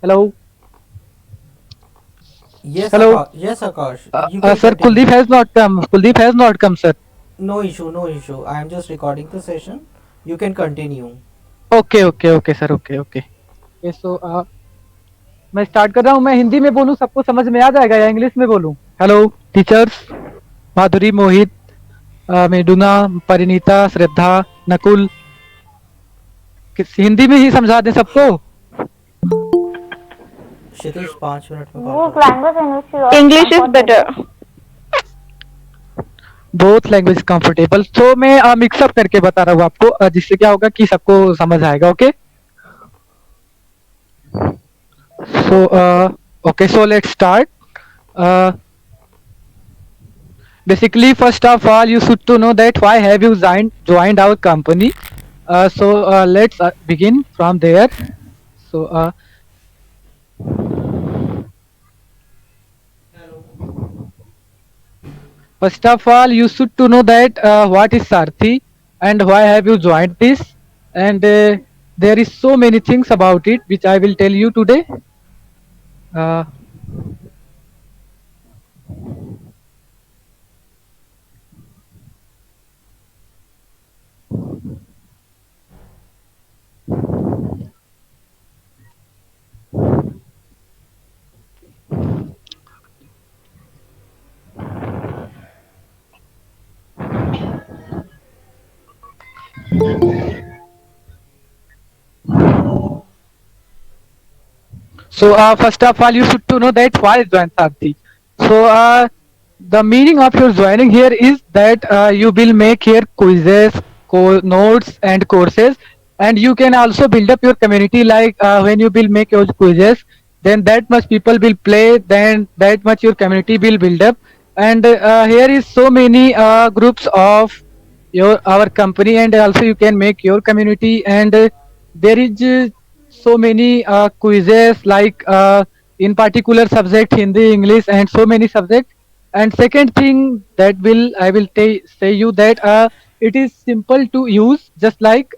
Hello. Yes, Hello. Akash. Yes, Akash. You can Sir, continue. Kuldeep has not come. Kuldeep has not come, sir. No issue, no issue. I am just recording the session. You can continue. Okay okay okay sir, okay okay. ये सो मैं start कर रहा हूँ। मैं हिंदी में बोलूँ, सबको समझ में आ जाएगा, या इंग्लिश में बोलूँ? हेलो टीचर्स, माधुरी, मोहित, मेडुना, परिनीता, श्रद्धा, नकुल, हिंदी में ही समझा दें सबको। क्षितिज 5 मिनट में कॉल Use करता हूँ. language in which you are English is better. comfortable. Both language comfortable. तो मैं मिक्सअप करके बता रहा हूँ आपको, जिससे क्या होगा कि सबको समझ आएगा। Okay so okay, so let's start. Basically, first of all, you should to know that why have you joined our company. Let's begin from there. So first of all, you should to know that what is Sarthi and why have you joined this. And there is so many things about it which I will tell you today. Uh, First of all, you should to know that why join Sarthi. The meaning of your joining here is that you will make here quizzes, notes, and courses, and you can also build up your community. Like when you will make your quizzes, then that much people will play, then that much your community will build up. And here is so many groups of your our company, and also you can make your community. And there is so many quizzes like in particular subject Hindi, English, and so many subjects. And second thing that will I will say you that it is simple to use, just like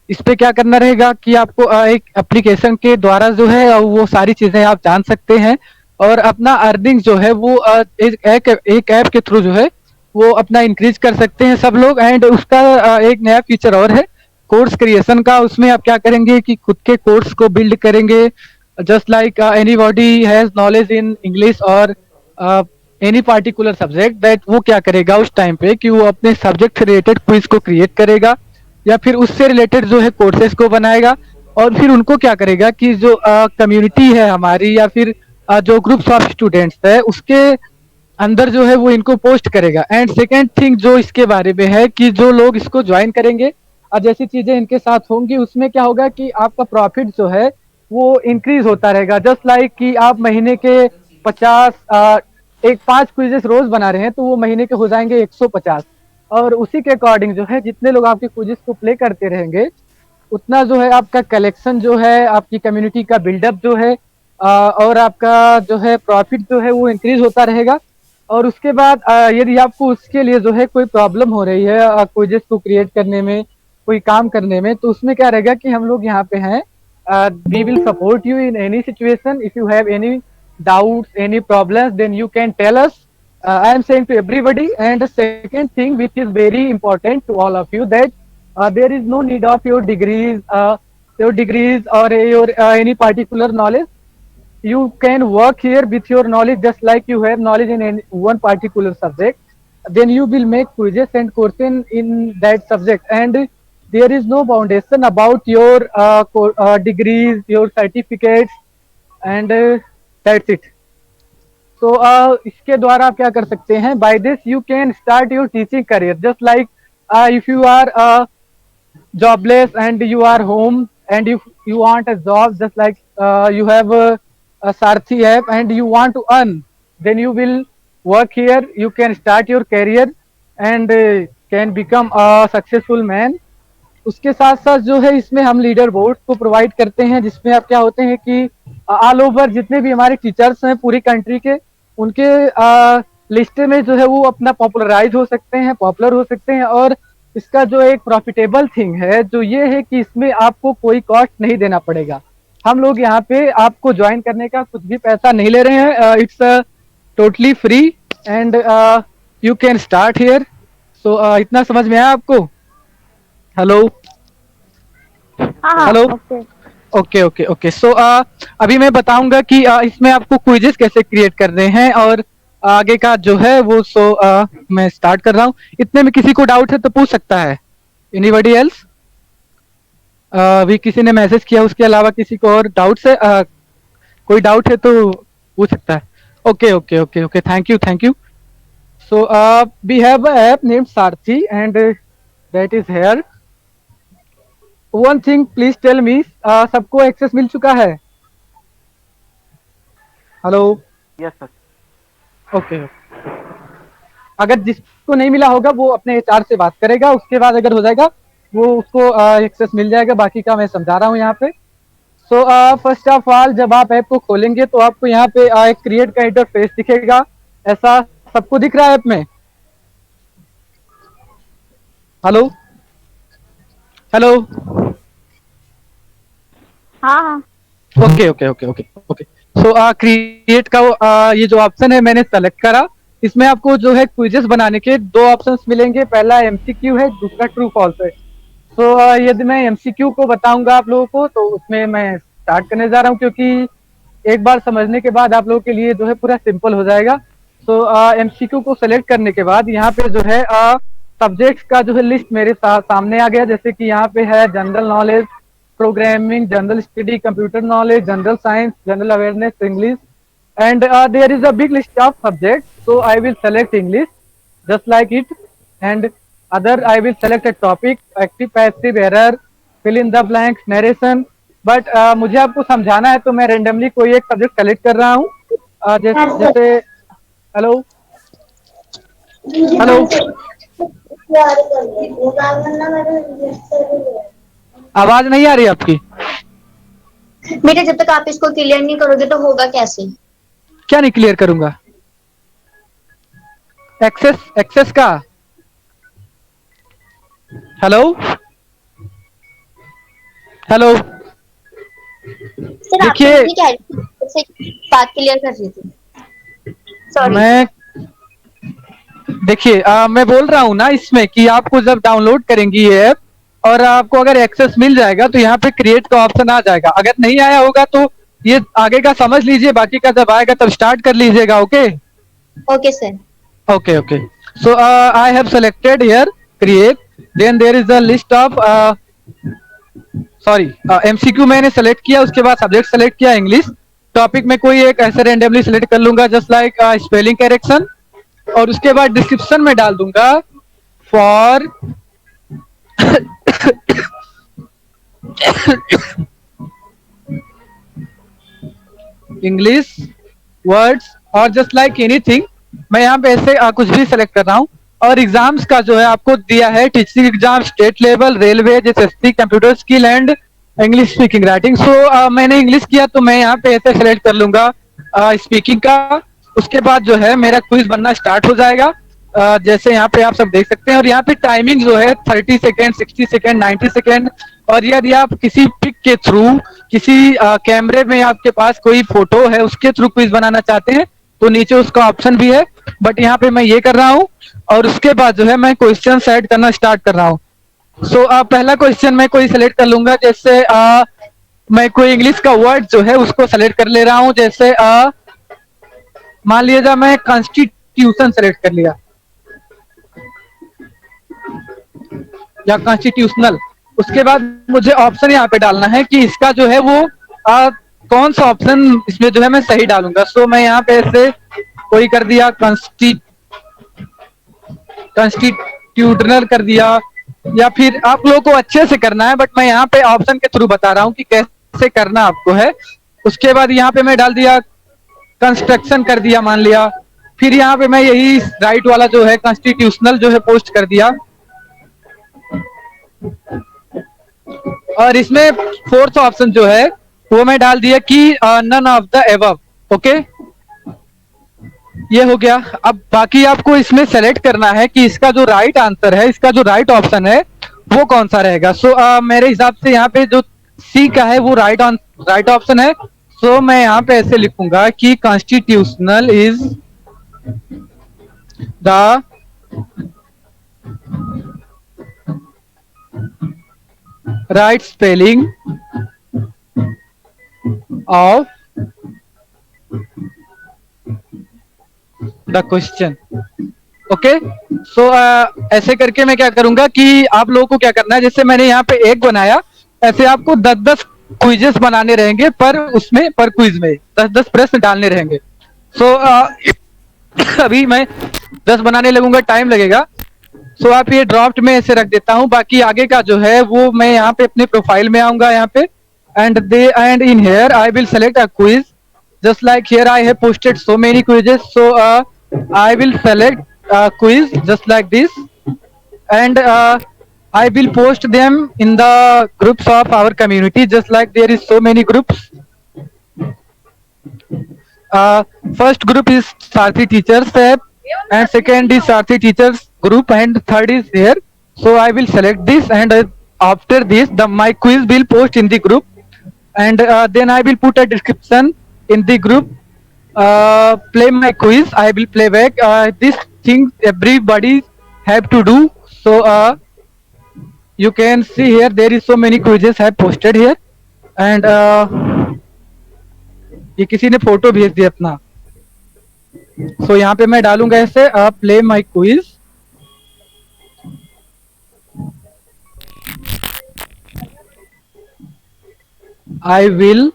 इस पे क्या करना रहेगा कि आपको एक application के द्वारा जो है वो सारी चीजें आप जान सकते हैं, और अपना अर्निंग जो है वो एक ऐप के थ्रू जो है वो अपना इंक्रीज कर सकते हैं सब लोग। एंड उसका एक नया फीचर और है कोर्स क्रिएशन का। उसमें आप क्या करेंगे कि खुद के कोर्स को बिल्ड करेंगे, just like anybody has knowledge in English और एनी पार्टिकुलर सब्जेक्ट, दैट वो क्या करेगा उस टाइम पे कि वो अपने सब्जेक्ट से रिलेटेड क्विज को क्रिएट करेगा, या फिर उससे रिलेटेड जो है कोर्सेज को बनाएगा, और फिर उनको क्या करेगा कि जो कम्युनिटी है हमारी, या फिर जो ग्रुप्स ऑफ स्टूडेंट्स है उसके अंदर जो है वो इनको पोस्ट करेगा। एंड सेकेंड थिंग जो इसके बारे में है कि जो लोग इसको ज्वाइन करेंगे और जैसी चीजें इनके साथ होंगी, उसमें क्या होगा कि आपका प्रॉफिट जो है वो इंक्रीज होता रहेगा। जस्ट लाइक कि आप महीने के 50 एक 5 क्विजेस रोज बना रहे हैं तो वो महीने के हो जाएंगे 150, और उसी के अकॉर्डिंग जो है जितने लोग आपके क्विजेस को प्ले करते रहेंगे उतना जो है आपका कलेक्शन जो है आपकी कम्युनिटी का बिल्डअप जो है और आपका जो है प्रॉफिट जो है वो इंक्रीज होता रहेगा। और उसके बाद यदि आपको उसके लिए जो है कोई प्रॉब्लम हो रही है क्विजेस को क्रिएट करने में, कोई काम करने में, तो उसमें क्या रहेगा कि हम लोग यहाँ पे हैं, we will support you in any situation. If you have any doubts, any problems, then you can tell us. I am saying to everybody. And the second thing which is very important to all of you, that there is no need of your degrees or your any particular knowledge. You can work here with your knowledge, just like you have knowledge in one particular subject. Then you will make quizzes and courses in that subject, and there is no foundation about your degrees, your certificates, and that's it. So इसके द्वारा आप क्या कर सकते हैं, by this you can start your teaching career, just like if you are jobless and you are home and if you want a job, just like you have a Sarthi app and you want to earn, then you will work here, you can start your career and can become a successful man. उसके साथ साथ जो है इसमें हम leader board को provide करते हैं, जिसमें आप क्या होते हैं कि ऑल ओवर जितने भी हमारे टीचर्स हैं पूरी कंट्री के, उनके लिस्ट में जो है वो अपना पॉपुलराइज हो सकते हैं, पॉपुलर हो सकते हैं। और इसका जो एक प्रॉफिटेबल थिंग है जो ये है कि इसमें आपको कोई कॉस्ट नहीं देना पड़ेगा। हम लोग यहाँ पे आपको ज्वाइन करने का कुछ भी पैसा नहीं ले रहे हैं, it's totally free and you can start here. So इतना समझ में आया आपको? हेलो हाँ हाँ hello. Okay. Okay okay okay. So अभी मैं बताऊंगा कि इसमें आपको क्विजेस कैसे क्रिएट करने हैं और आगे का जो है वो। मैं स्टार्ट कर रहा हूँ। इतने में किसी को डाउट है तो पूछ सकता है। Anybody else? अभी किसी ने मैसेज किया, उसके अलावा किसी को और डाउट्स है? कोई डाउट है तो पूछ सकता है। Okay okay okay okay, thank you thank you. So we have a app named Sarathi and that is here. One thing please tell me, सबको एक्सेस मिल चुका है? हेलो। Yes sir. ओके। अगर जिसको नहीं मिला होगा वो अपने एचआर से बात करेगा, उसके बाद अगर हो जाएगा वो उसको एक्सेस मिल जाएगा। बाकी का मैं समझा रहा हूँ यहाँ पे। सो फर्स्ट ऑफ ऑल, जब आप ऐप को खोलेंगे तो आपको यहाँ पे एक क्रिएट का इंटरफेस दिखेगा। ऐसा सबको दिख रहा है ऐप में? Hello hello. हाँ हाँ okay okay okay okay okay. सो क्रिएट का ये जो ऑप्शन है मैंने सेलेक्ट करा। इसमें आपको जो है क्विजेस बनाने के दो ऑप्शंस मिलेंगे। पहला एमसीक्यू है, दूसरा ट्रू फॉल्स है। सो यदि मैं एमसीक्यू को बताऊंगा आप लोगों को तो उसमें मैं स्टार्ट करने जा रहा हूँ, क्योंकि एक बार समझने के बाद आप लोगों के लिए जो है पूरा सिंपल हो जाएगा। सो एमसीक्यू को सेलेक्ट करने के बाद यहाँ पे जो है सब्जेक्ट्स का जो है लिस्ट मेरे सामने आ गया। जैसे कि यहाँ पे है general knowledge, programming, general study, computer knowledge, general science, general awareness, English, and there is a big list of subjects. So I will select English just like it, and other I will select a topic, active passive, error, fill in the blanks, narration. But मुझे आपको समझाना है तो मैं randomly कोई एक subject select कर रहा हूँ। जैसे हेलो हेलो, आवाज नहीं आ रही आपकी? बेटा जब तक आप इसको क्लियर नहीं करोगे तो होगा कैसे? क्या नहीं क्लियर करूंगा? एक्सेस एक्सेस का? Hello hello. सर देखिए, आपने क्या बात क्लियर कर रही थी। सॉरी। मैं देखिए मैं बोल रहा हूँ ना इसमें कि आपको जब डाउनलोड करेंगी ये ऐप और आपको अगर एक्सेस मिल जाएगा तो यहाँ पे क्रिएट का ऑप्शन आ जाएगा। अगर नहीं आया होगा तो ये आगे का समझ लीजिए, बाकी का जब आएगा तब स्टार्ट कर लीजिएगा। Okay okay sir. Okay okay. So I have selected here create, then there is a list of sorry MCQ मैंने सेलेक्ट किया, उसके बाद सब्जेक्ट सेलेक्ट किया इंग्लिश। टॉपिक में कोई एक ऐसे रेंडमली सेलेक्ट कर लूंगा जस्ट लाइक स्पेलिंग करेक्शन, और उसके बाद डिस्क्रिप्शन में डाल दूंगा फॉर इंग्लिश वर्ड्स और जस्ट लाइक एनीथिंग। मैं यहाँ पे ऐसे कुछ भी सेलेक्ट कर रहा हूँ। और एग्जाम्स का जो है आपको दिया है teaching exam, state level, railway, SSC, computer skill and English speaking writing. So मैंने इंग्लिश किया तो मैं यहाँ पे ऐसे सेलेक्ट कर लूंगा स्पीकिंग का। उसके बाद जो है मेरा क्विज बनना स्टार्ट हो जाएगा। जैसे यहाँ पे आप सब देख सकते हैं, और यहाँ पे टाइमिंग जो है 30 सेकेंड, 60 सेकेंड, 90 सेकेंड। और यदि आप किसी पिक के थ्रू, किसी कैमरे में आपके पास कोई फोटो है उसके थ्रू क्विज बनाना चाहते हैं तो नीचे उसका ऑप्शन भी है। बट यहाँ पे मैं ये कर रहा हूँ और उसके बाद जो है मैं क्वेश्चन सेट करना स्टार्ट कर रहा हूँ। सो पहला क्वेश्चन मैं कोई सिलेक्ट कर लूंगा। जैसे मैं कोई इंग्लिश का वर्ड जो है उसको सेलेक्ट कर ले रहा हूँ। जैसे मान लीजिए मैं कॉन्स्टिट्यूशन सेलेक्ट कर लिया या कॉन्स्टिट्यूशनल। उसके बाद मुझे ऑप्शन यहाँ पे डालना है कि इसका जो है वो कौन सा ऑप्शन इसमें जो है मैं सही डालूंगा। सो मैं यहाँ पे ऐसे कोई कर दिया कॉन्स्टिट्यूशनल कर दिया, या फिर आप लोगों को अच्छे से करना है बट मैं यहाँ पे ऑप्शन के थ्रू बता रहा हूँ कि कैसे करना आपको है। उसके बाद यहाँ पे मैं डाल दिया कंस्ट्रक्शन कर दिया मान लिया। फिर यहाँ पे मैं यही राइट वाला जो है कॉन्स्टिट्यूशनल जो है पोस्ट कर दिया। और इसमें फोर्थ ऑप्शन जो है वो मैं डाल दिया कि none of the above. Okay, ये हो गया। अब बाकी आपको इसमें सेलेक्ट करना है कि इसका जो राइट आंसर है, इसका जो राइट ऑप्शन है वो कौन सा रहेगा। सो मेरे हिसाब से यहाँ पे जो सी का है वो राइट ऑप्शन है। सो मैं यहाँ पे ऐसे लिखूंगा कि constitutional is the right spelling of the question. Okay, so ऐसे करके मैं क्या करूंगा कि आप लोगों को क्या करना है, जैसे मैंने यहाँ पे एक बनाया, ऐसे आपको 10-10 क्विजेस बनाने रहेंगे, पर उसमें पर क्विज में 10-10 प्रश्न डालने रहेंगे। सो अभी मैं 10 बनाने लगूंगा, टाइम लगेगा। सो आप ये ड्राफ्ट में ऐसे रख देता हूँ, बाकी आगे का जो है वो मैं यहाँ पे अपने प्रोफाइल में आऊंगा यहाँ पे, and in here I will select a quiz just like here I have posted so many quizzes, so I will select a quiz just like this, and I will post them in the groups of our community just like there is so many groups. First group is Sarthi Teachers tab, and second is Sarthi Teachers group, and third is here. So I will select this, and after this my quiz will post in the group, and then I will put a description in the group. Play my quiz, I will play back. This thing everybody have to do. So you can see here there is so many quizzes have posted here, and ये किसी ने photo भेज दिया अपना। सो यहाँ पे मैं डालूंगा ऐसे play my quiz. I will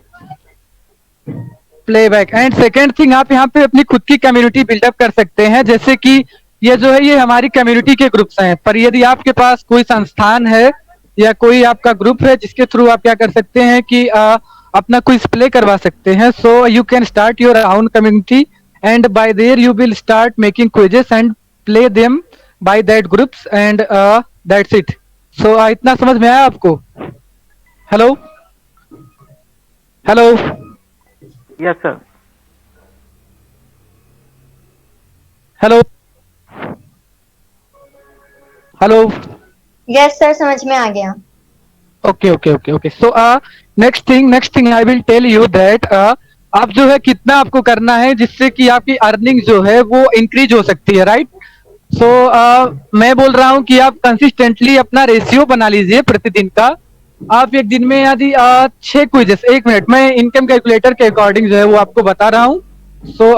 play back, and second thing आप यहाँ पे अपनी खुद की कम्युनिटी बिल्डअप कर सकते हैं, जैसे कि ये जो है ये हमारी कम्युनिटी के ग्रुप्स हैं, पर यदि आपके पास कोई संस्थान है या कोई आपका ग्रुप है जिसके थ्रू आप क्या कर सकते हैं कि अपना क्विज प्ले करवा सकते हैं। So you can start your own community, and by there you will start making quizzes and play them by that groups, and that's it. So इतना समझ में आया आपको? Hello hello, yes sir. Hello hello, yes sir, समझ में आ गया। Okay. So next thing I will tell you that आप जो है कितना आपको करना है जिससे कि आपकी अर्निंग जो है वो इंक्रीज हो सकती है, राइट? सो मैं बोल रहा हूँ कि आप कंसिस्टेंटली अपना रेशियो बना लीजिए प्रतिदिन का। आप एक दिन में यदि 6 क्विजेस, 1 मिनट मैं इनकम कैलकुलेटर के अकॉर्डिंग जो है वो आपको बता रहा हूँ। सो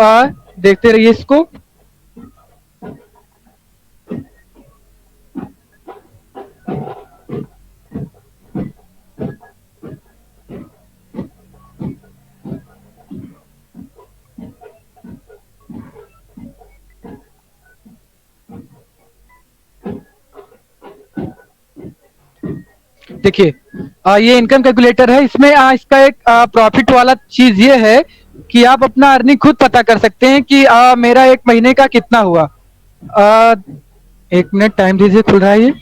देखते रहिए इसको। देखिए ये इनकम कैलकुलेटर है, इसमें इसका एक प्रॉफिट वाला चीज ये है कि आप अपना अर्निंग खुद पता कर सकते हैं कि मेरा एक महीने का कितना हुआ। 1 मिनट टाइम दीजिए, खुल रहा है ये।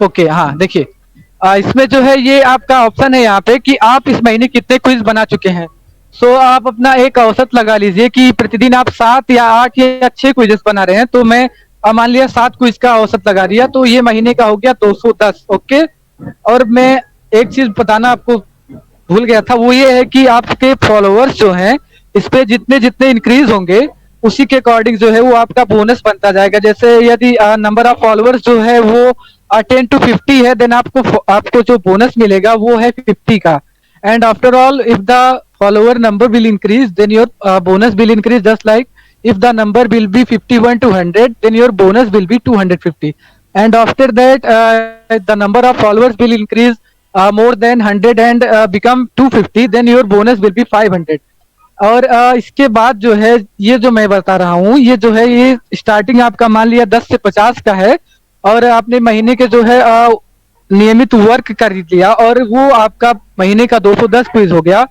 ओके, हाँ देखिए इसमें जो है ये आपका ऑप्शन है यहाँ पे कि आप इस महीने कितने क्विज बना चुके हैं। सो आप अपना एक औसत लगा लीजिए कि प्रतिदिन आप 7 या 8 या 6 क्विजेस बना रहे हैं, तो मैं मान लिया 7 क्विज का औसत लगा दिया, तो ये महीने का हो गया 210। ओके, और मैं एक चीज बताना आपको भूल गया था, वो ये है कि आपके फॉलोअर्स जो हैं इस पे जितने जितने इंक्रीज होंगे उसी के अकॉर्डिंग जो है वो आपका बोनस बनता जाएगा। जैसे यदि नंबर ऑफ फॉलोअर्स जो है वो 10 to 50 है, देन आपको जो बोनस मिलेगा वो है 50 का। And after all if the follower number will increase then your bonus will increase, just like if the number will be 51 to 100 then your bonus will be 250, and after that the number of followers will increase more than 100 and become 250, then your bonus will be 500। और इसके बाद जो है ये जो मैं बता रहा हूँ ये जो है ये स्टार्टिंग आपका मान लिया 10 से 50 का है, और आपने महीने के जो है नियमित वर्क कर लिया और वो आपका महीने का 210 क्विज हो गया।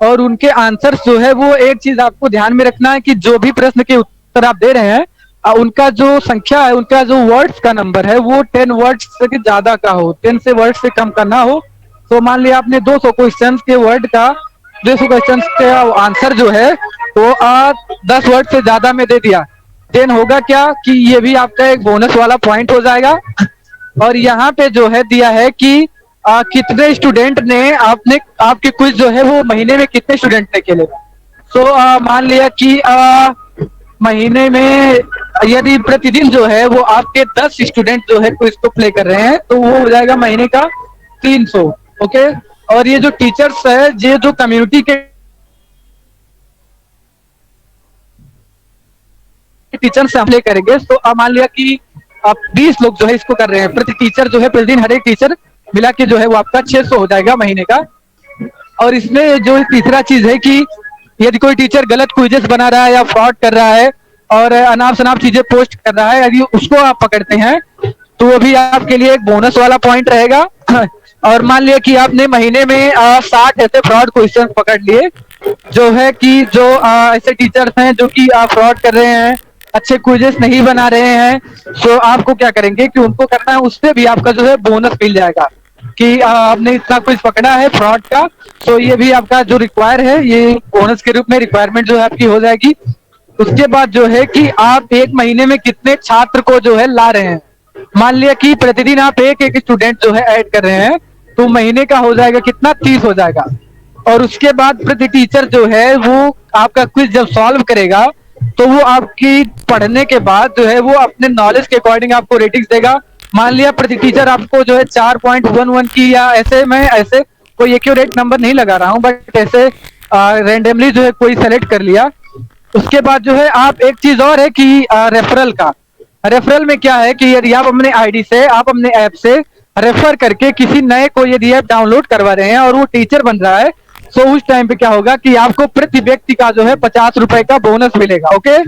और उनके आंसर्स जो है वो एक चीज आपको ध्यान में रखना है कि जो भी प्रश्न के उत्तर आप दे रहे हैं उनका जो संख्या है, उनका जो वर्ड्स का नंबर है वो 10 वर्ड्स से ज्यादा का हो, 10 से वर्ड से कम का ना हो। तो मान लिया आपने 200 क्वेश्चन के वर्ड का 200 क्वेश्चन का आंसर जो है तो 10 वर्ड से ज्यादा में दे दिया, देन होगा क्या कि ये भी आपका एक बोनस वाला पॉइंट हो जाएगा। और यहाँ पे जो है दिया है कि कितने स्टूडेंट ने आपने आपके क्विज जो है वो महीने में कितने स्टूडेंट ने खेले। सो मान लिया कि महीने में यदि प्रतिदिन जो है वो आपके 10 स्टूडेंट जो है क्विज को प्ले कर रहे हैं तो वो हो जाएगा महीने का 300। ओके, और ये जो टीचर्स है, ये जो कम्युनिटी के टीचर से प्ले करेंगे, तो मान लिया कि आप 20 लोग जो है इसको कर रहे हैं, प्रति टीचर जो है प्रतिदिन हर एक टीचर मिला के जो है वो आपका 600 हो जाएगा महीने का। और इसमें जो तीसरा चीज है कि यदि कोई टीचर गलत क्विजेस बना रहा है या फ्रॉड कर रहा है और अनाप शनाप चीजें पोस्ट कर रहा है, यदि उसको आप पकड़ते हैं तो वो भी आपके लिए एक बोनस वाला पॉइंट रहेगा। और मान लिया कि आपने महीने में 60 ऐसे फ्रॉड क्वेश्चन पकड़ लिए, जो है कि जो ऐसे टीचर्स हैं जो कि फ्रॉड कर रहे हैं, अच्छे क्विजेस नहीं बना रहे हैं, तो आपको क्या करेंगे कि उनको करना है, उससे भी आपका जो है बोनस मिल जाएगा कि आपने इतना कुछ पकड़ा है फ्रॉड का, तो ये भी आपका जो रिक्वायर है ये बोनस के रूप में रिक्वायरमेंट जो है आपकी हो जाएगी। उसके बाद जो है कि आप एक महीने में कितने छात्र को जो है ला रहे हैं, मान लिया कि प्रतिदिन आप एक एक स्टूडेंट जो है ऐड कर रहे हैं, तो महीने का हो जाएगा कितना, 30 हो जाएगा। और उसके बाद प्रति टीचर जो है वो आपका क्विज जब सॉल्व करेगा तो वो आपकी पढ़ने के बाद जो है वो अपने नॉलेज के अकॉर्डिंग आपको रेटिंग्स देगा। मान लिया प्रति टीचर आपको जो है 4.11 की, या ऐसे मैं ऐसे कोई एक्यूरेट नंबर नहीं लगा रहा हूँ, बट ऐसे रेंडमली जो है कोई सेलेक्ट कर लिया। उसके बाद जो है आप एक चीज और है कि रेफरल का, रेफरल में क्या है कि यदि आप अपने आईडी से, आप अपने ऐप से रेफर करके किसी नए को यदि ऐप डाउनलोड करवा रहे हैं और वो टीचर बन रहा है, तो उस टाइम पे क्या होगा कि आपको प्रति व्यक्ति का जो है 50 रुपए का बोनस मिलेगा। ओके,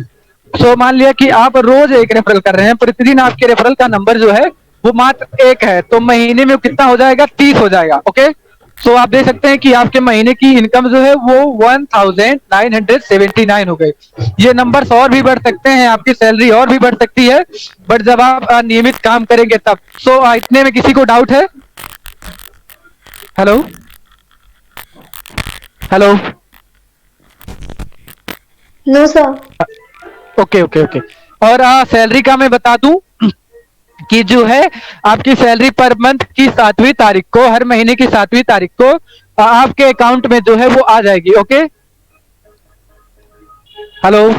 सो मान लिया कि आप रोज एक रेफरल कर रहे हैं, प्रतिदिन आपके रेफरल का नंबर जो है वो मात्र 1 है, तो महीने में कितना हो जाएगा, 30 हो जाएगा। ओके, सो आप देख सकते हैं कि आपके महीने की इनकम जो है वो 1979 हो गई। ये नंबर्स और भी बढ़ सकते हैं, आपकी सैलरी और भी बढ़ सकती है, बट जब आप नियमित काम करेंगे तब। सो इतने में किसी को डाउट है? Hello hello, no sir. Okay okay okay. और सैलरी का मैं बता दूं कि जो है आपकी सैलरी पर मंथ की 7वीं तारीख को, हर महीने की 7वीं तारीख को आपके अकाउंट में जो है वो आ जाएगी। Okay, hello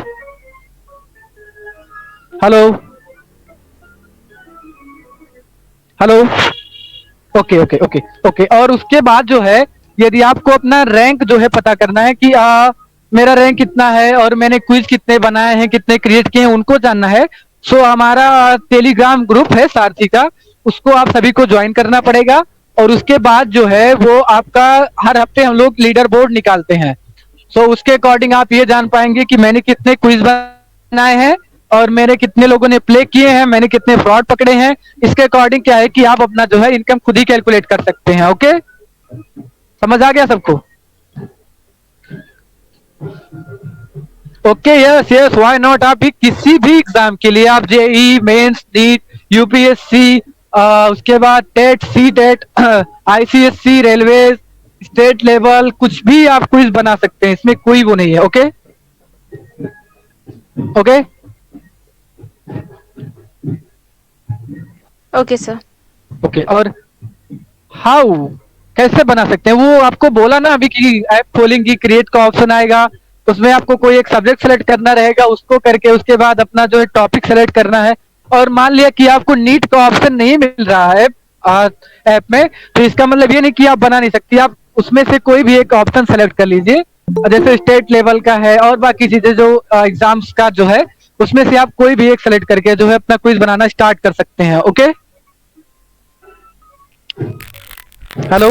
hello hello, okay okay okay okay. और उसके बाद जो है यदि आपको अपना रैंक जो है पता करना है कि मेरा रैंक कितना है और मैंने क्विज कितने बनाए हैं, कितने क्रिएट किए हैं, उनको जानना है, सो हमारा टेलीग्राम ग्रुप है सारथी का, उसको आप सभी को ज्वाइन करना पड़ेगा। और उसके बाद जो है वो आपका हर हफ्ते हम लोग लीडर बोर्ड निकालते हैं, सो उसके अकॉर्डिंग आप ये जान पाएंगे कि मैंने कितने क्विज बनाए हैं और मेरे कितने लोगों ने प्ले किए हैं, मैंने कितने फ्रॉड पकड़े हैं। इसके अकॉर्डिंग क्या है कि आप अपना जो है इनकम खुद ही कैलकुलेट कर सकते हैं। ओके, समझ आ गया सबको? Okay, yes yes, why not. आप भी किसी भी एग्जाम के लिए, आप जेई मेंस, नीट, यूपीएससी, उसके बाद TET, CTET, ICSC, railway, state level, कुछ भी आप क्विज बना सकते हैं, इसमें कोई वो नहीं है। Okay okay okay sir. Okay. और हाउ, कैसे बना सकते हैं, वो आपको बोला ना अभी कि ऐप खोलेंगी, क्रिएट का ऑप्शन आएगा, उसमें आपको कोई एक सब्जेक्ट सेलेक्ट करना रहेगा, उसको करके उसके बाद अपना जो है टॉपिक सेलेक्ट करना है। और मान लिया कि आपको नीट का ऑप्शन नहीं मिल रहा है ऐप में, तो इसका मतलब ये नहीं कि आप बना नहीं सकती, आप उसमें से कोई भी एक ऑप्शन सेलेक्ट कर लीजिए, जैसे स्टेट लेवल का है और बाकी चीजें जो एग्जाम्स का जो है, उसमें से आप कोई भी एक सेलेक्ट करके जो है अपना क्विज बनाना स्टार्ट कर सकते हैं। ओके, हेलो,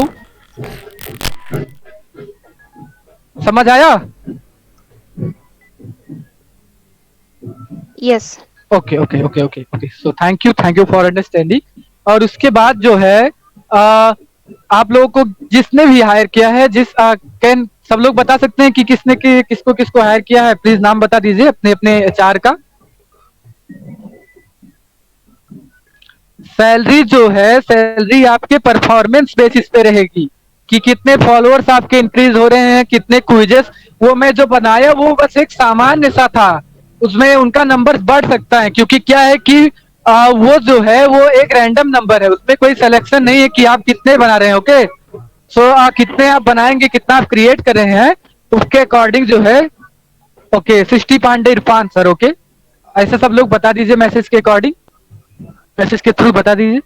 समझ आया? Yes. Okay okay okay okay okay, so thank you for understanding. और उसके बाद जो है आप लोगों को जिसने भी हायर किया है, कैन सब लोग बता सकते हैं कि किसने किसको किसको हायर किया है? प्लीज नाम बता दीजिए अपने अपने एचआर का। सैलरी जो है, सैलरी आपके परफॉर्मेंस बेसिस पे रहेगी कि कितने फॉलोअर्स आपके इंक्रीज हो रहे हैं, कितने क्विजेस। वो मैं जो बनाया वो बस एक सामान्य सा था, उसमें उनका नंबर बढ़ सकता है, क्योंकि क्या है कि वो जो है वो एक रैंडम नंबर है, उसमें कोई सिलेक्शन नहीं है कि आप कितने बना रहे हैं। ओके, सो कितने आप बनाएंगे, कितना आप क्रिएट कर रहे हैं, उसके अकॉर्डिंग जो है। Okay, 60 Pandey Irfan sir. Okay, ऐसे सब लोग बता दीजिए मैसेज के अकॉर्डिंग, मैसेज के थ्रू बता दीजिए।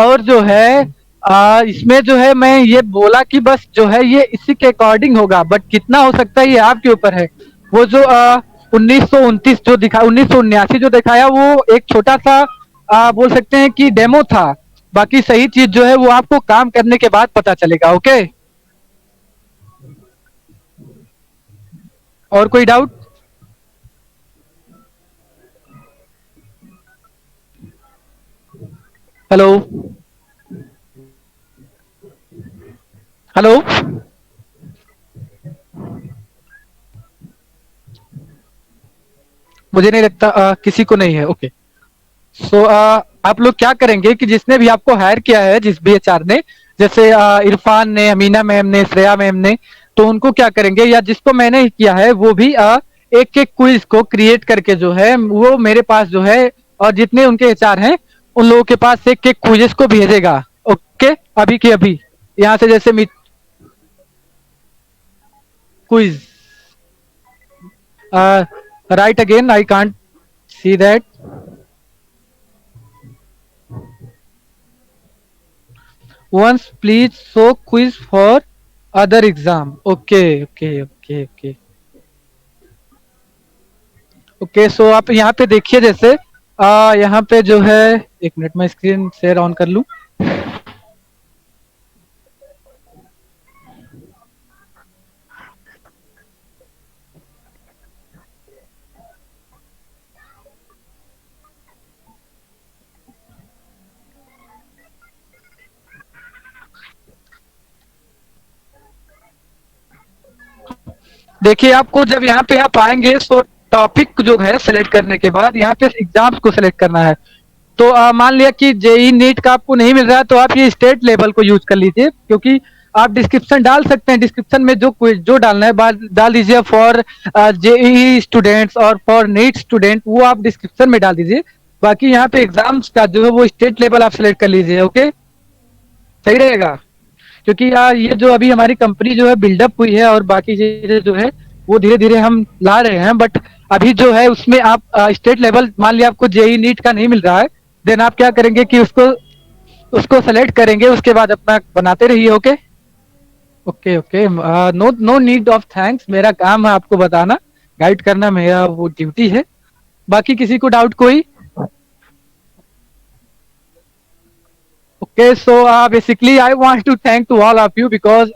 और जो है इसमें जो है मैं ये बोला कि बस जो है ये इसी के अकॉर्डिंग होगा, बट कितना हो सकता है ये आपके ऊपर है। वो जो 1929 जो दिखा 1979 जो दिखाया वो एक छोटा सा बोल सकते हैं कि डेमो था। बाकी सही चीज जो है वो आपको काम करने के बाद पता चलेगा। ओके, और कोई डाउट? हेलो हेलो, मुझे नहीं लगता किसी को नहीं है। ओके, सो आप लोग क्या करेंगे कि जिसने भी आपको हायर किया है, जिस भी एचआर ने, जैसे इरफान ने, अमीना मैम ने, श्रेया मैम ने, तो उनको क्या करेंगे, या जिसको मैंने किया है वो भी एक एक क्विज को क्रिएट करके जो है वो मेरे पास जो है, और जितने उनके एचआर हैं उन लोगों के पास एक एक क्विज को भेजेगा। ओके, अभी के अभी यहाँ से जैसे quiz right again, I can't see that. once please show quiz for other exam। Okay, so आप यहाँ पे देखिए, जैसे यहाँ पे जो है, एक मिनट मैं स्क्रीन शेयर ऑन कर लूं। देखिए, आपको जब यहाँ पे आप आएंगे तो टॉपिक जो है सिलेक्ट करने के बाद यहाँ पे एग्जाम्स को सिलेक्ट करना है। तो मान लिया कि जेई नीट का आपको नहीं मिल रहा है तो आप ये स्टेट लेवल को यूज कर लीजिए, क्योंकि आप डिस्क्रिप्शन डाल सकते हैं, डिस्क्रिप्शन में जो डालना है डाल दीजिए। फॉर जेई स्टूडेंट्स और फॉर नीट स्टूडेंट वो आप डिस्क्रिप्शन में डाल दीजिए। बाकी यहाँ पे एग्जाम्स का जो है वो स्टेट लेवल आप सिलेक्ट कर लीजिए। ओके, सही रहेगा, क्योंकि ये जो अभी हमारी कंपनी जो है बिल्डअप हुई है और बाकी चीजें जो है वो धीरे धीरे हम ला रहे हैं, बट अभी जो है उसमें आप स्टेट लेवल, मान लिया आपको जेई नीट का नहीं मिल रहा है, देन आप क्या करेंगे कि उसको उसको सेलेक्ट करेंगे, उसके बाद अपना बनाते रहिए। Okay okay okay, no no need of thanks, मेरा काम है आपको बताना, गाइड करना मेरा वो ड्यूटी है। बाकी किसी को डाउट कोई? Okay, so basically I want to thank to all of you because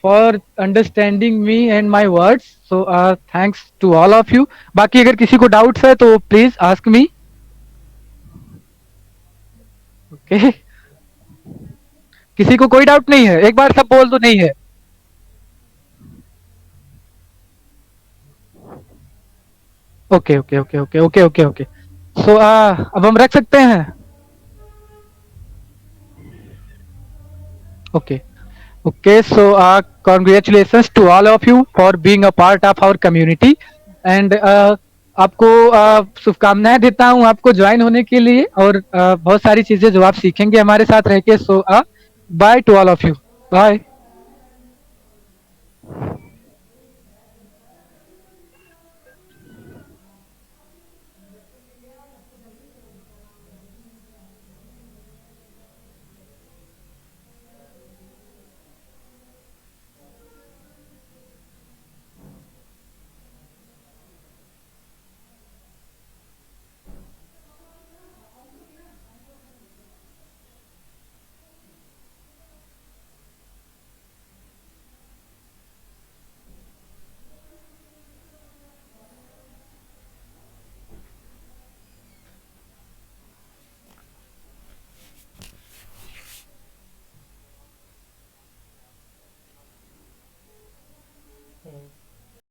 for understanding me and my words. So thanks to all of you. बाकी अगर किसी को डाउट्स है तो प्लीज आस्क मी। ओके, किसी को कोई डाउट नहीं है? एक बार सब बोल दो नहीं है। Okay okay okay okay okay okay okay, so अब हम रख सकते हैं। Okay okay, so congratulations to all of you for being a part of our community and आपको शुभकामनाएं देता हूं आपको ज्वाइन होने के लिए, और बहुत सारी चीजें जो आप सीखेंगे हमारे साथ रह के। So bye to all of you, bye.